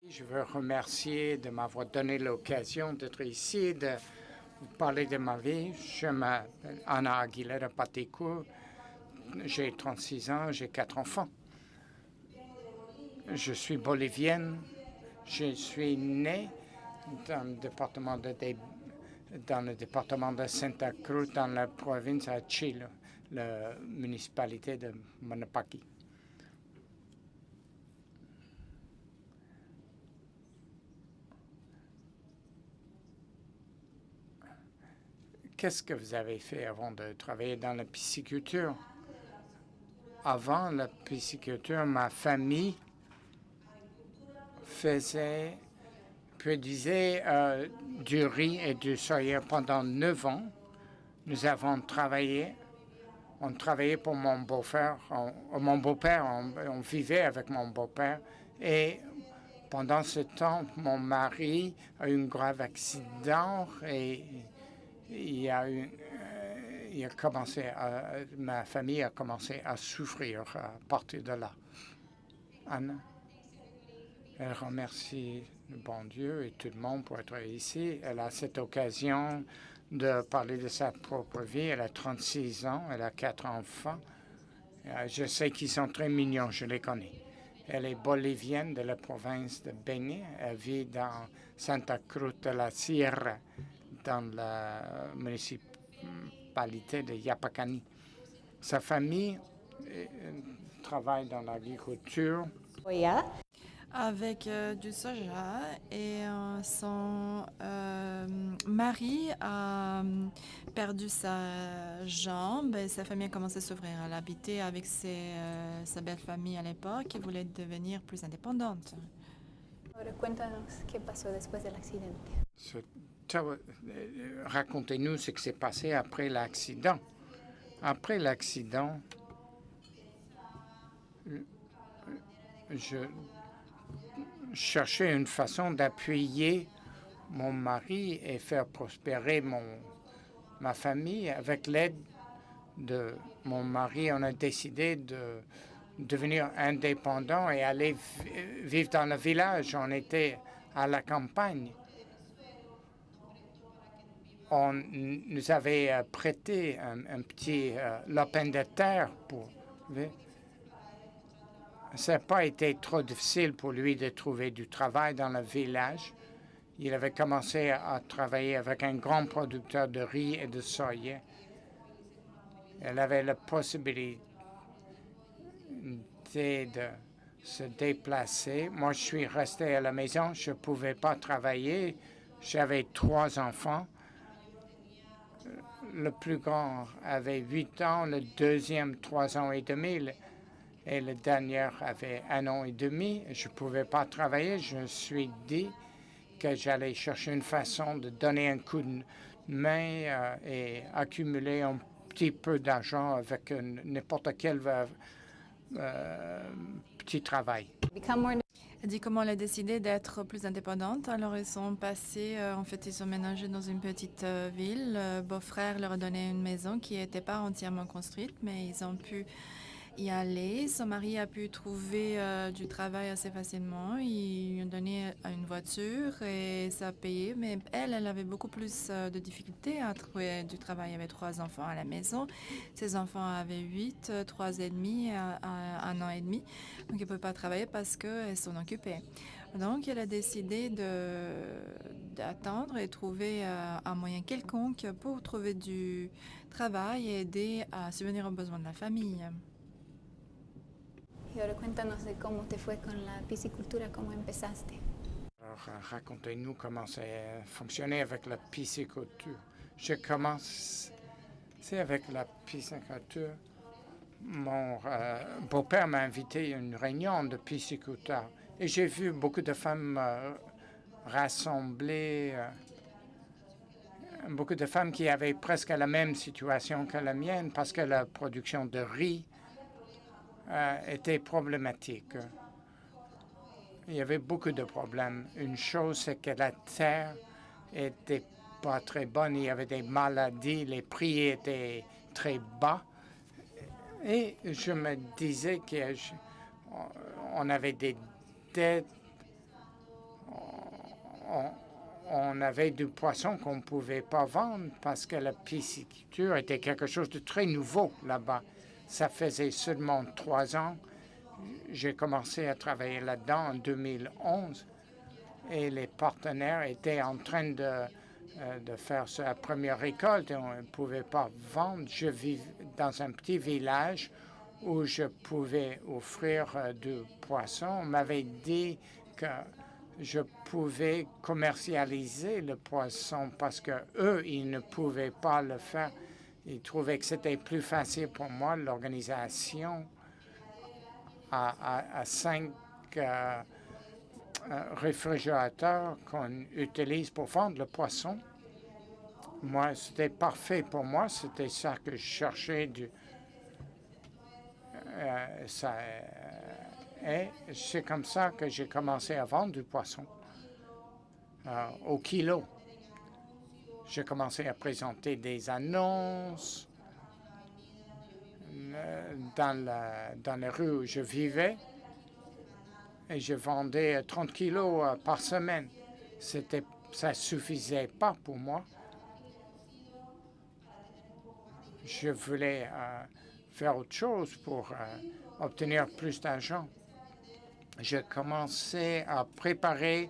Je veux remercier de m'avoir donné l'occasion d'être ici, de vous parler de ma vie. Je m'appelle Ana Aguilera Pateco, j'ai 36 ans, j'ai 4 enfants. Je suis bolivienne, je suis née dans le département de Santa Cruz, dans la province de Chile, la municipalité de Manapaki. Qu'est-ce que vous avez fait avant de travailler dans la pisciculture? Avant la pisciculture, ma famille produisait du riz et du soya pendant 9 ans. Nous avons travaillé. On travaillait pour mon beau-père. On vivait avec mon beau-père. Et pendant ce temps, mon mari a eu un grave accident et ma famille a commencé à souffrir à partir de là. Anna, elle remercie le bon Dieu et tout le monde pour être ici. Elle a cette occasion de parler de sa propre vie. Elle a 36 ans, elle a 4 enfants. Je sais qu'ils sont très mignons, je les connais. Elle est bolivienne de la province de Beni. Elle vit dans Santa Cruz de la Sierra, dans la municipalité de Yapacani. Sa famille travaille dans l'agriculture. Avec du soja et son mari a perdu sa jambe et sa famille a commencé à s'ouvrir. Elle habitait avec sa belle famille à l'époque et voulait devenir plus indépendante. Racontez-nous ce qui s'est passé après l'accident. Après l'accident, je cherchais une façon d'appuyer mon mari et faire prospérer ma famille. Avec l'aide de mon mari, on a décidé de devenir indépendant et aller vivre dans le village. On était à la campagne. On nous avait prêté un petit lopin de terre pour... Ça n'a pas été trop difficile pour lui de trouver du travail dans le village. Il avait commencé à travailler avec un grand producteur de riz et de soya. Elle avait la possibilité de se déplacer. Moi, je suis resté à la maison. Je ne pouvais pas travailler. J'avais 3 enfants. Le plus grand avait 8 ans, le deuxième 3 ans et demi. Et le dernier avait 1 an et demi. Je ne pouvais pas travailler. Je me suis dit que j'allais chercher une façon de donner un coup de main et accumuler un petit peu d'argent avec n'importe quel petit travail. Elle dit comment elle a décidé d'être plus indépendante. Alors ils sont passés, ils ont ménagé dans une petite ville. Le beau-frère leur a donné une maison qui n'était pas entièrement construite, mais ils ont pu y aller. Son mari a pu trouver du travail assez facilement. Ils lui ont donné une voiture et ça a payé. Mais elle avait beaucoup plus de difficultés à trouver du travail. Il y avait 3 enfants à la maison. Ses enfants avaient 8, 3 et demi, 1 an et demi. Donc, elle ne pouvait pas travailler parce qu'elle s'en occupait. Donc, elle a décidé d'attendre et trouver un moyen quelconque pour trouver du travail et aider à subvenir aux besoins de la famille. Y ahora cuéntanos de cómo te fue con la piscicultura, cómo empezaste. Alors, racontez-nous comment ça a fonctionné avec la pisciculture. J'ai commencé avec la pisciculture. Mon beau-père m'a invité à une réunion de pisciculteurs et j'ai vu beaucoup de femmes rassemblées, beaucoup de femmes qui avaient presque la même situation que la mienne parce que la production de riz était problématique. Il y avait beaucoup de problèmes. Une chose, c'est que la terre était pas très bonne. Il y avait des maladies, les prix étaient très bas. Et je me disais qu'on avait des dettes on avait du poisson qu'on ne pouvait pas vendre parce que la pisciculture était quelque chose de très nouveau là-bas. Ça faisait seulement 3 ans. J'ai commencé à travailler là-dedans en 2011 et les partenaires étaient en train de faire sa première récolte et on ne pouvait pas vendre. Je vis dans un petit village où je pouvais offrir du poisson. On m'avait dit que je pouvais commercialiser le poisson parce que eux, ils ne pouvaient pas le faire. Ils trouvaient que c'était plus facile pour moi, l'organisation à 5 réfrigérateurs qu'on utilise pour vendre le poisson. Moi, c'était parfait pour moi. C'était ça que je cherchais. Et c'est comme ça que j'ai commencé à vendre du poisson au kilo. J'ai commencé à présenter des annonces dans la rue où je vivais et je vendais 30 kilos par semaine. Ça ne suffisait pas pour moi. Je voulais faire autre chose pour obtenir plus d'argent. J'ai commencé à préparer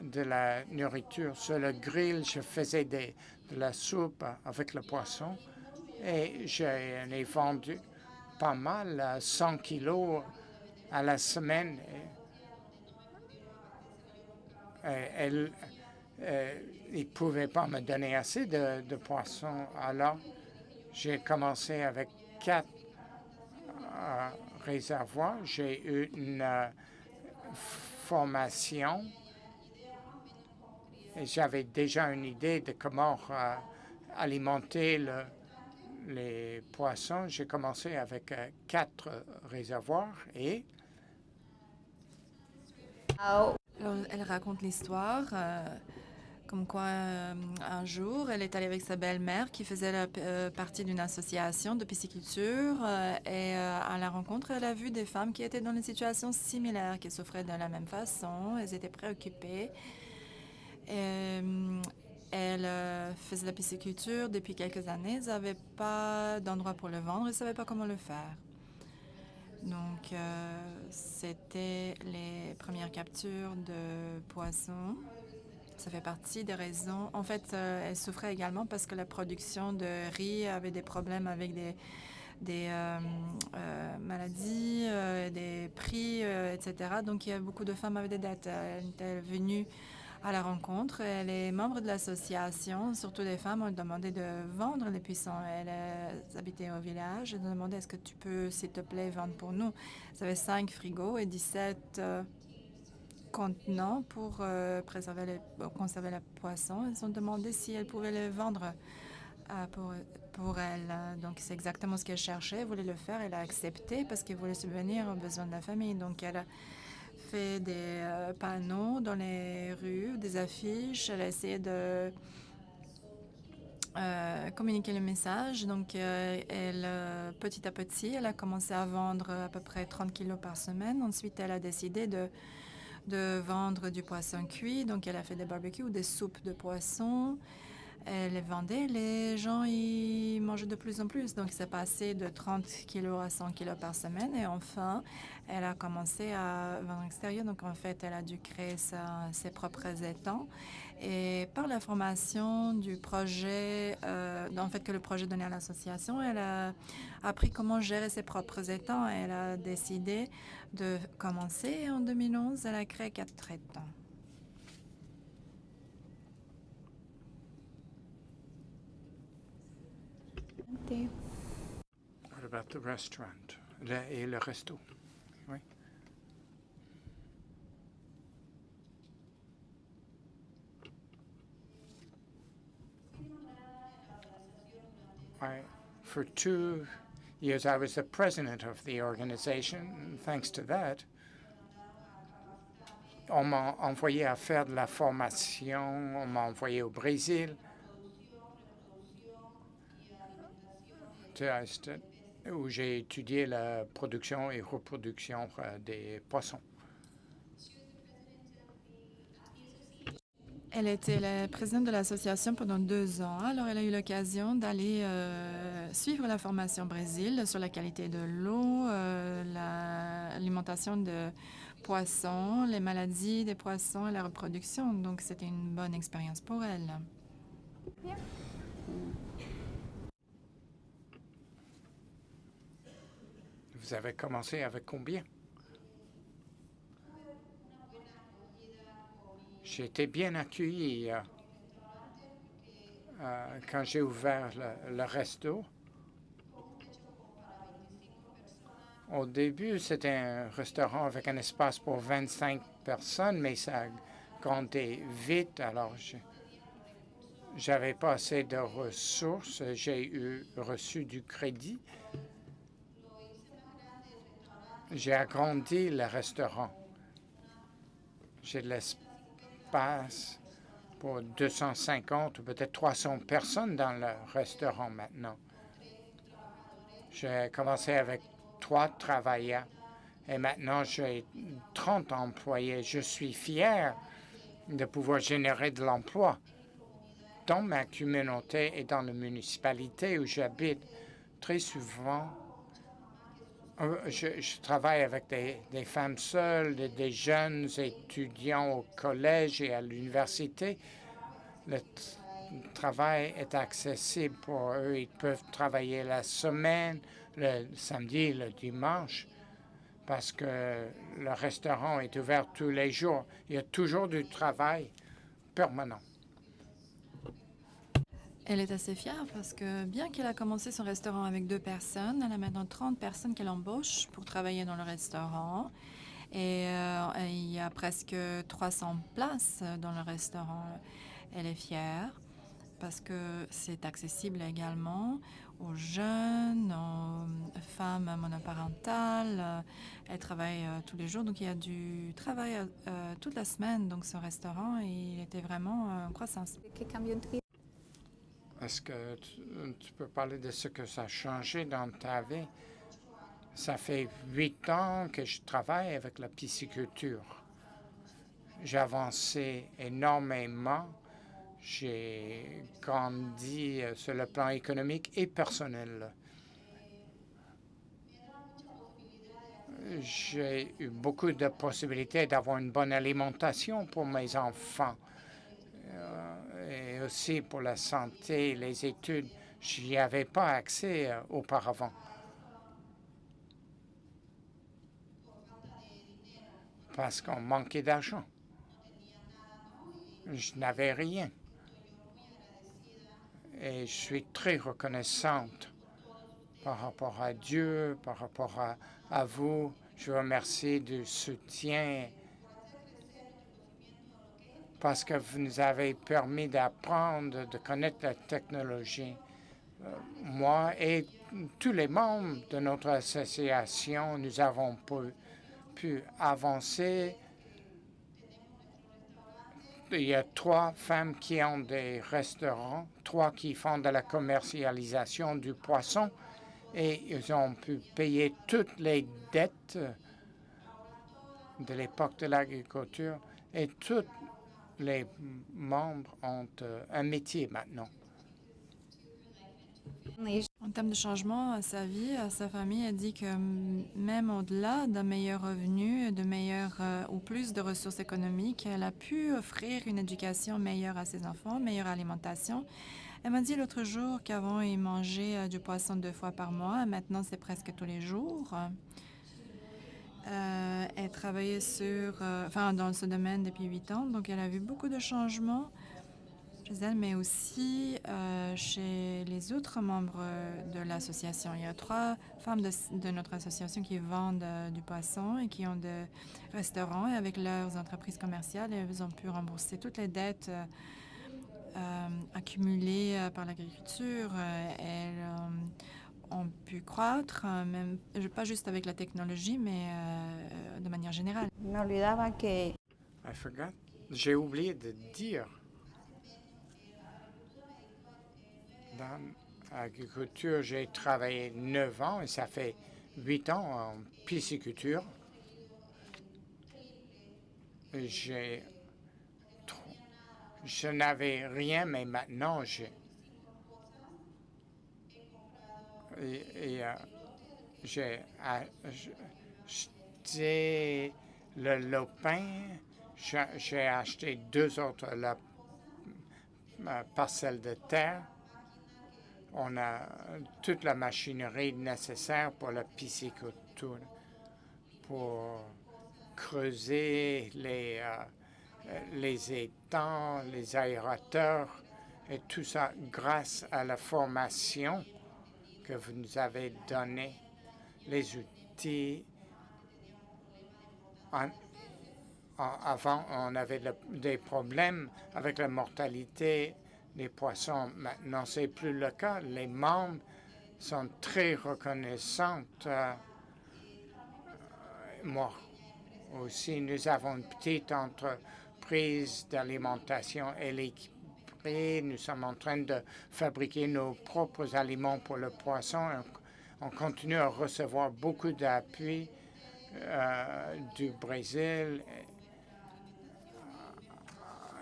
de la nourriture sur le grill. Je faisais de la soupe avec le poisson et j'en ai vendu pas mal, 100 kilos à la semaine. Ils ne pouvaient pas me donner assez de poissons. Alors, j'ai commencé avec 4 réservoirs. J'ai eu une formation et j'avais déjà une idée de comment alimenter les poissons. J'ai commencé avec 4 réservoirs et Alors, elle raconte l'histoire, comme quoi un jour, elle est allée avec sa belle-mère qui faisait partie d'une association de pisciculture et à la rencontre, elle a vu des femmes qui étaient dans une situation similaire, qui souffraient de la même façon. Elles étaient préoccupées. Elle faisait la pisciculture depuis quelques années. Elles n'avaient pas d'endroit pour le vendre. Elles ne savaient pas comment le faire. Donc, c'était les premières captures de poissons. Ça fait partie des raisons. En fait, elle souffrait également parce que la production de riz avait des problèmes avec des maladies, des prix, etc. Donc, il y a beaucoup de femmes avec des dettes. Elle était venue à la rencontre. Les membres de l'association, surtout des femmes, ont demandé de vendre les poissons. Elles habitaient au village. Elles ont demandé est-ce que tu peux, s'il te plaît, vendre pour nous. Ils avaient 5 frigos et 17 contenants pour conserver le poisson. Elles ont demandé si elles pouvaient le vendre pour elle. Donc, c'est exactement ce qu'elle cherchait. Elle voulait le faire. Elle a accepté parce qu'elle voulait subvenir aux besoins de la famille. Donc, elle a fait des panneaux dans les rues, des affiches. Elle a essayé de communiquer le message. Donc, petit à petit, elle a commencé à vendre à peu près 30 kilos par semaine. Ensuite, elle a décidé de vendre du poisson cuit. Donc, elle a fait des barbecues ou des soupes de poisson. Elle les vendait. Les gens y mangeaient de plus en plus. Donc, c'est passé de 30 kilos à 100 kilos par semaine. Et enfin, elle a commencé à vendre à l'extérieur. Donc, en fait, elle a dû créer ses propres étangs. Et par la formation du projet, en fait, que le projet donnait à l'association, elle a appris comment gérer ses propres étangs. Elle a décidé de commencer. En 2011, elle a créé 4 étangs. What about the restaurant? Et le resto? Oui. For 2 years, I was the president of the organization. Thanks to that, on m'a envoyé à faire de la formation, on m'a envoyé au Brésil, où j'ai étudié la production et reproduction des poissons. Elle était la présidente de l'association pendant 2 ans. Alors, elle a eu l'occasion d'aller suivre la formation au Brésil sur la qualité de l'eau, l'alimentation de poissons, les maladies des poissons et la reproduction. Donc, c'était une bonne expérience pour elle. Yeah. Vous avez commencé avec combien? J'ai été bien accueilli quand j'ai ouvert le resto. Au début, c'était un restaurant avec un espace pour 25 personnes, mais ça a grandi vite. Alors, j'avais pas assez de ressources. J'ai reçu du crédit. J'ai agrandi le restaurant. J'ai de l'espace pour 250 ou peut-être 300 personnes dans le restaurant maintenant. J'ai commencé avec 3 travailleurs et maintenant j'ai 30 employés. Je suis fier de pouvoir générer de l'emploi dans ma communauté et dans la municipalité où j'habite. Très souvent, je travaille avec des femmes seules, des jeunes étudiants au collège et à l'université. Le travail est accessible pour eux. Ils peuvent travailler la semaine, le samedi, le dimanche, parce que le restaurant est ouvert tous les jours. Il y a toujours du travail permanent. Elle est assez fière parce que bien qu'elle a commencé son restaurant avec 2 personnes, elle a maintenant 30 personnes qu'elle embauche pour travailler dans le restaurant. Et il y a presque 300 places dans le restaurant. Elle est fière parce que c'est accessible également aux jeunes, aux femmes monoparentales. Elle travaille tous les jours, donc il y a du travail toute la semaine. Donc ce restaurant, il était vraiment en croissance. ¿Qué cambió en tu vida? Est-ce que tu peux parler de ce que ça a changé dans ta vie? Ça fait 8 ans que je travaille avec la pisciculture. J'ai avancé énormément. J'ai grandi sur le plan économique et personnel. J'ai eu beaucoup de possibilités d'avoir une bonne alimentation pour mes enfants et aussi pour la santé, les études. Je n'y avais pas accès auparavant. Parce qu'on manquait d'argent. Je n'avais rien. Et je suis très reconnaissante par rapport à Dieu, par rapport à vous. Je vous remercie du soutien parce que vous nous avez permis d'apprendre, de connaître la technologie. Moi et tous les membres de notre association, nous avons pu avancer. Il y a 3 femmes qui ont des restaurants, 3 qui font de la commercialisation du poisson et ils ont pu payer toutes les dettes de l'époque de l'agriculture et tous les membres ont un métier maintenant. En termes de changement à sa vie, à sa famille, elle dit que même au-delà d'un meilleur revenu, de meilleurs ou plus de ressources économiques, elle a pu offrir une éducation meilleure à ses enfants, meilleure alimentation. Elle m'a dit l'autre jour qu'avant, ils mangeaient du poisson 2 fois par mois. Maintenant, c'est presque tous les jours. Elle travaillait dans ce domaine depuis 8 ans, donc elle a vu beaucoup de changements chez elle, mais aussi chez les autres membres de l'association. Il y a 3 femmes de notre association qui vendent du poisson et qui ont des restaurants et avec leurs entreprises commerciales, elles ont pu rembourser toutes les dettes accumulées par l'agriculture. Elles ont pu croître, même, pas juste avec la technologie, mais de manière générale. Me olvidaba que I forgot. J'ai oublié de dire. Dans l'agriculture, j'ai travaillé 9 ans et ça fait 8 ans en pisciculture. Je n'avais rien, mais maintenant j'ai acheté le lopin. J'ai acheté 2 autres parcelles de terre. On a toute la machinerie nécessaire pour la pisciculture, pour creuser les étangs, les aérateurs et tout ça grâce à la formation que vous nous avez donnée, les outils. Avant, on avait des problèmes avec la mortalité des poissons. Maintenant, ce n'est plus le cas. Les membres sont très reconnaissants. Moi aussi, nous avons une petite entreprise d'alimentation équipée. Nous sommes en train de fabriquer nos propres aliments pour le poisson. On continue à recevoir beaucoup d'appui du Brésil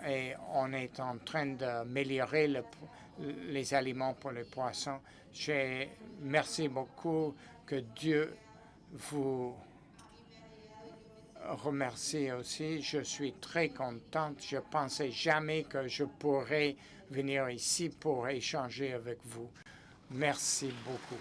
et on est en train d'améliorer les aliments pour les poissons. Merci beaucoup. Que Dieu vous remercie aussi. Je suis très contente. Je ne pensais jamais que je pourrais venir ici pour échanger avec vous. Merci beaucoup.